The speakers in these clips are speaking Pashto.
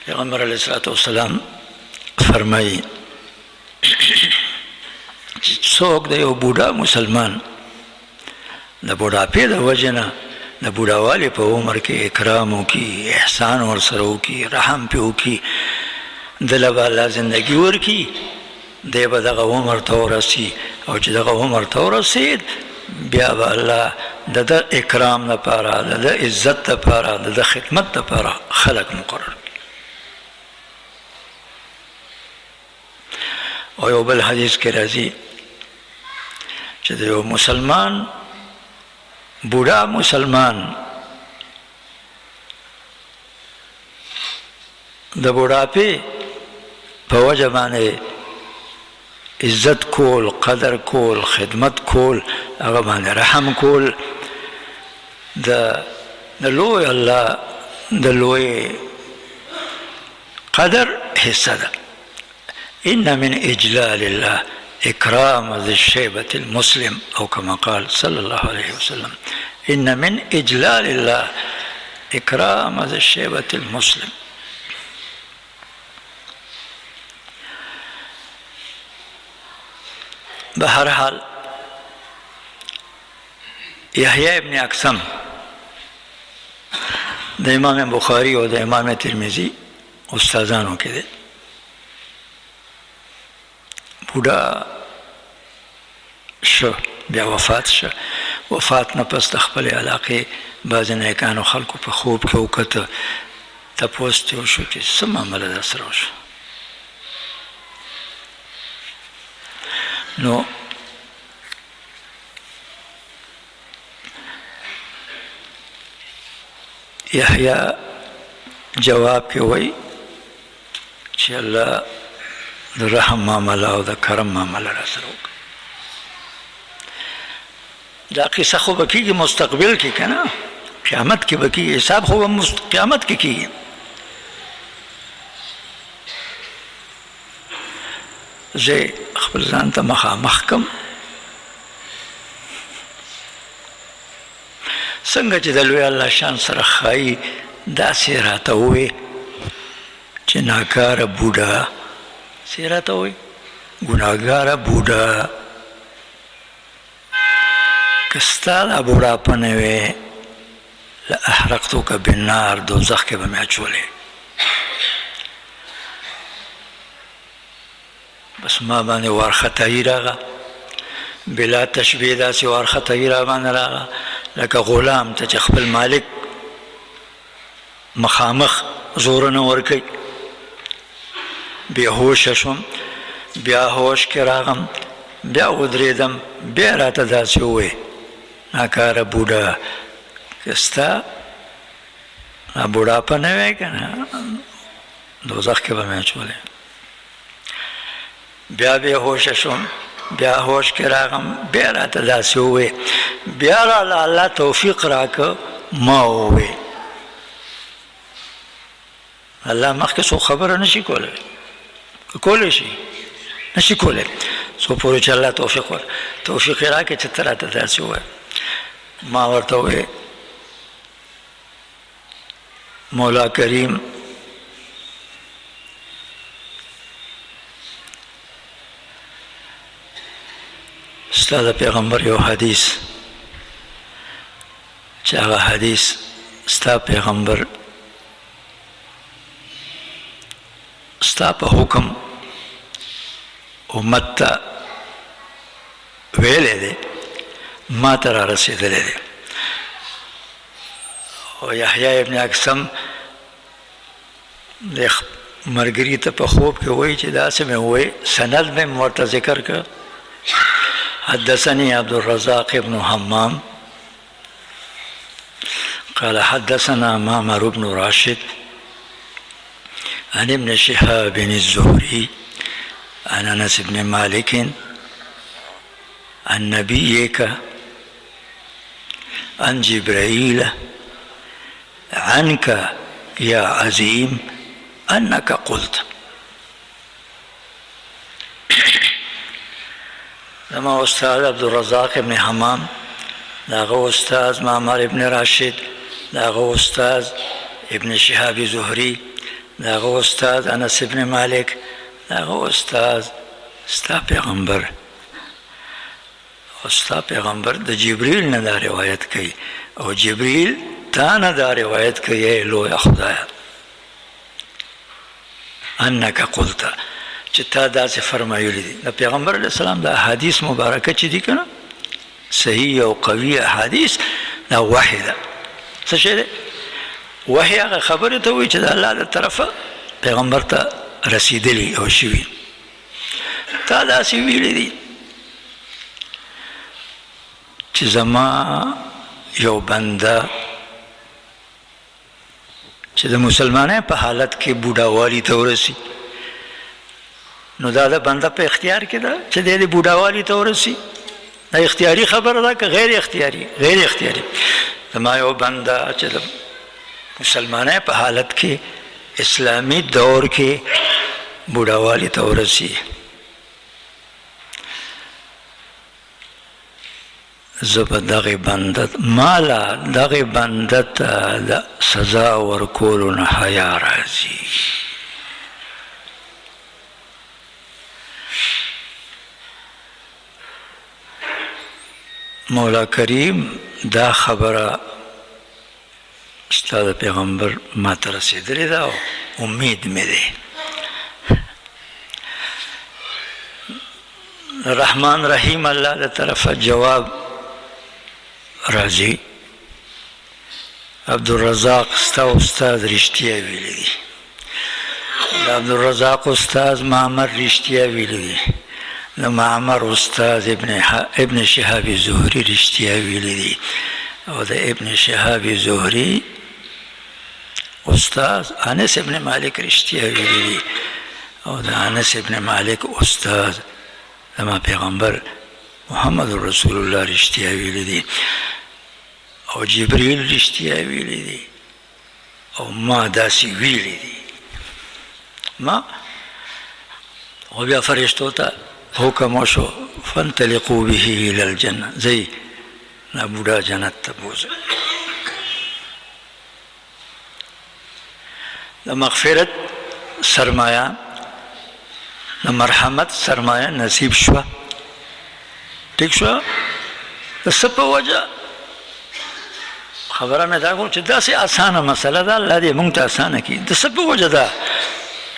پیغمبر علیه الصلاة والسلام فرمایي چې څوک د یو بوډا مسلمان د بوډاپې د وجې نه د بوډاوالي په عمر کې اکرام وکړي، احسان ورسره وکړي، رحم پرې وکړي، دله به الله زندګي ورکړي، دی به دغه عمر ته ورسي. او چې دغه عمر ته ورسېد بیا به الله د ده اکرام لپاره، د ده عزت لپاره، د ده خدمت لپاره خلق مقرر کړي. او یو بل حدیث کې راځي چې د یو مسلمان، بوډا مسلمان د بوډاپې په وجه باندې عزت کول، قدر کول، خدمت کول، هغه باندې رحم کول د لوی الله د لوی قدر حصه ده. ان من اجلال الله اکرام ذی الشیبة المسلم، او کما قال صلی الله علیه وسلم، ان من اجلال الله اکرام ذی الشیبة المسلم. بہرحال یحییٰ ابن اقسم د امام بخاری او د امام ترمذی استادانو کې دی. بوډا شو، بیا وفات شو. وفات نه پس د خپل علاقې بعضې نیکانو خلکو په خوب کې وکته، تپوس ترې وشو چې څه معامله در سره وشو. نو یحییٰ جواب کې وایي چې الله د رحم معامله او د کرم معامله را سره وکړه. دا قصه خو به کېږي مستقبل کې که نه، قیامت کې به کېږي، حساب خو به قیامت کې کېږي. زه خپل ځان ته مخامخ کم څنګه چې د لوی الله شان سره ښایي داسې راته ووایې چې ناکاره بوډا، څه راته وایي ګناهګاره بوډا، که ستا دا بوډاپه نه وی لاحرقتک بالنار، دوزخ کې به مې اچولې. بس ما باندې وارخطایي راغله، بلا تشبیه داسې وارخطایي را باندې راغله لکه غلام ته چې خپل مالک مخامخ زورونه ورکوي. بېهوشه شوم، بیا هوش کې راغم، بیا ودرېدم، بیا راته داسې ووایي ناکاره بوډا، که ستا دا بوډاپه نه وی که نه دوزخ کې به مې اچولې. بیا بېهوشه شوم، بیا هوش کې راغم، بیا راته داسې ووایي، بیا راله الله توفیق راکه ما ووایي. الله مخکې څوک خبره نشي کولی، که کولی شي نشي کولی، څو پورې چې الله توفیق یې راکړي چې ته راته داسې ووایې. ما ورته ووایې مولا کریم ستا د پیغمبر یو حدیث چې هغه حدیث ستا پیغمبر ستا په حکم امت ته ویلی دی، ما ته را رسېدلی دی. او یحییٰ ابن اقسم د ملګري ته په خوب کې وایي چې داسې مې ووایي، سند مې ورته ذکر کړ. حدثني عبد الرزاق بن همام قال حدثنا معمر بن راشد عن ابن شهاب الزهري عن انس بن مالك عن نبيك عن جبرائيل عنك يا عظيم انك قلت. زما استاد عبدالرزاق ابن حمام، داغه استاد معمر ابن راشد، داغه استاد ابن شهاب زهري، داغه استاد انس ابن مالک، داغه استاد ستا پیغمبر، ستا پیغمبر د جبریل نه دا روایت کوي، او جبریل تا نه دا روایت کوي ای لویه خدایه انک قلت، چې تا داسې فرمایلی دي. د پیغمبر علیه السلام د احادیث مبارکه چې دي که نه صحیح او قوي احادیث، دا وحی ده. څه شی دی؟ وحی هغه خبرې ته وایي چې د الله له طرفه پیغمبر ته رسیدلی او شوي. تا داسې ویلی دي چې زما یو بنده چې د مسلمانۍ په حالت کې بوډاوالي ته ورسي، نو دا د بنده په اختیار کې ده چې دی د بوډاوالي ته ورسي. دا اختیاري خبره ده که غیر اختیاري؟ غیر اختیاري. زما یو بنده چې د مسلمانۍ په حالت کې اسلامي دور کې بوډاوالي ته ورسي، زه به دغې بنده ماله دغې بنده ته د سزا ورکولو نه حیا راځي. مولا کریم دا خبره ستا د پیغمبر ما ته رسېدلې ده او امید مې دی. رحمان رحیم الله د طرفه جواب راځي، عبدالرزاق ستا استاد رښتیا ویلی دي، د عبدالرزاق استاد معمر رښتیا ویلی دي، د معمر استاد ابن شهاب زهري رښتیا ویلی دي، او د ابن شهاب زهري استاد انس ابن مالک رښتیا ویلی دي، او د انس ابن مالک استاد زما پیغمبر محمد رسول الله رښتیا ویلی دي، او جبریل رښتیا ویلی دي، او ما داسې ویلی دي. ما او بیا فرشتو ته حکم وشو فانطلقوا به الی الجنه، ځئ دا بوډا جنت ته بوځئ. د مغفرت سرمایه، د مرحمت سرمایه نصیب شوه. ٹھیک شوه؟ د څه په وجه خبره مې دا کوم چې داسې اسانه مسله ده، الله دې موږ ته اسانه کړي. د څه په وجه ده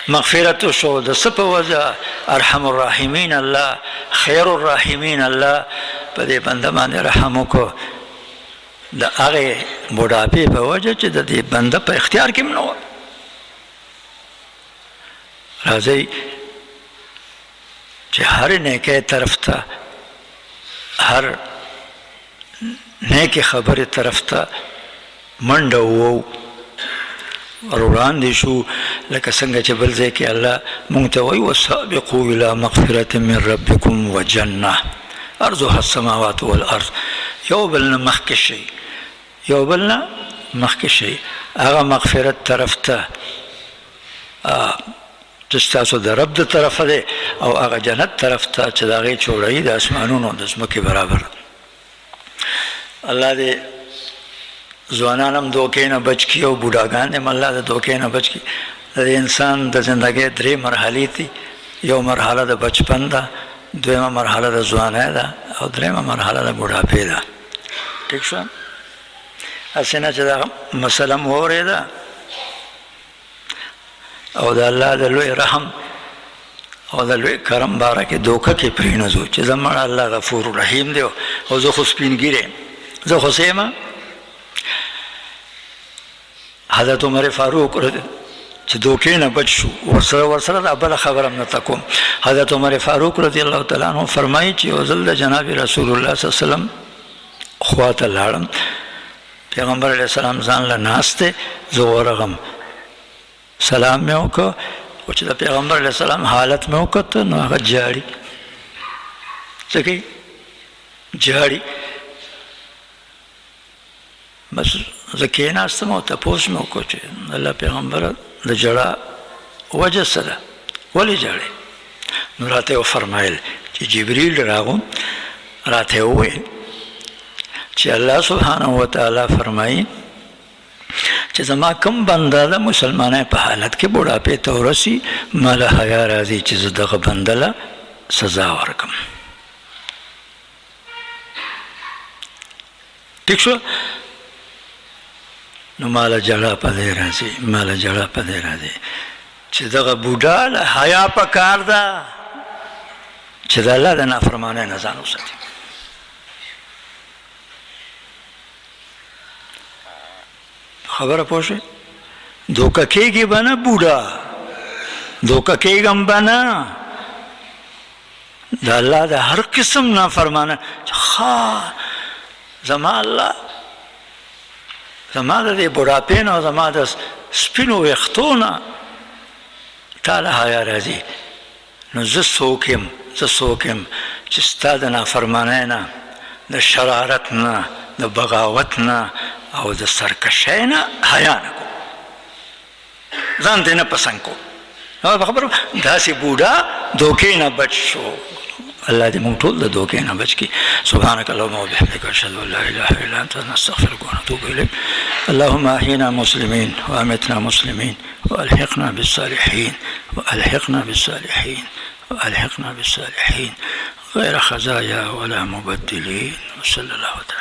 مغفرت وشو؟ د څه په وجه ارحم الراحمین الله، خیر الراحمین الله په دې بنده باندې رحم وکړو؟ د هغې بوډاپې په وجه چې د دې بنده په اختیار کې هم نه وه. راځئ چې هر نیکۍ طرف ته، هر نیکې خبرې طرف ته منډه ووو، ور وړاندې شو. لکه څنګه چې بل ځای کې الله مونږ ته وایي وسابقوا الی مغفرة من ربکم وجنة ارضها السماوات والارض. یو بل نه مخکې شئ، یو بل نه مخکې شئ، هغه مغفرت طرف ته چې ستاسو د رب د طرفه دی، او هغه جنت طرف ته چې د هغې چوړهیي د اسمانونو د ځمکې برابر. الله دې ځوانان هم دوکې نه بچ کړي او بوډاګان هم الله د دوکې نه بچ کړي. د انسان د زندګۍ درې مرحلې دي. یو مرحله د بچپن ده، دویمه مرحله د ځوانۍ ده، او درېیمه مرحله د بوډاپې ده. ټیک شو؟ هسې نه چې دا مسله مو واورېده او د الله د لوی رحم او د لوی کرم باره کې دوکه کې پرېنځو چې زموږ الله غفور رحیم دی، او زه خو سپین ګیری یم، زه خو څه یم. حضرت عمر فاروق چې دوکې نه بچ شو، ورسره دا بله خبره هم نته کوم. حضرت عمر فاروق رضی الله تعالی عنه فرمایي چې یو ځل د جناب رسول الله صلی الله علیه وسلم خوا ته لاړم، پیغمبر علیه السلام ځان له ناست دی، زه ورغم، سلام مې وکړ، او چې د پیغمبر علیه السلام حالت مې وکته نو هغه جاړي. څه کوي؟ جاړي. بس زه کېناستم او تپوس مې وکړو چې الله پیغمبره د ژړا وجه څه ده، ولې جاړې؟ نو راته وفرمایل چې جبریل راغو، راته وویل چې الله سبحانه وتعالی فرمایي چې زما کوم بنده د مسلمانۍ په حالت کې بوډاپې ته ورسي ما له حیا راځي چې زه دغه بنده له سزا ورکم. ٹھیک شو؟ نو ما له جړه په دې راځي چې دغه بوډا له حیا پکار ده چې د الله د نافرمانۍ نه ځان وساتي. خبره پوه شئ؟ دوکه کېږي به نه بوډا، دوکه کېږم به نه د الله د هر قسم نافرمانه. زما الله زما د دې بوډاپې نه او زما د سپینو ویښتو نه تا له حیا راځي، نو زه څوک یم چې ستا د نافرمانۍ نه، د شرارت نه، د بغاوت نه او د سرکشۍ نه حیا نه کوم، ځان دې نه پسند کوم. خبر داسې بوډا دوکې نه بچ شو. الله دې موږ ټول د دوکې نه بچ کړي. سبحانك اللهم وبحمدك أشهد أن لا إله إلا أنت نستغفرك ونتوب إليك. اللهم أحينا مسلمين وأمتنا مسلمين وألحقنا بالصالحين غير خزايا ولا مبدلين. وصلى الله تعالى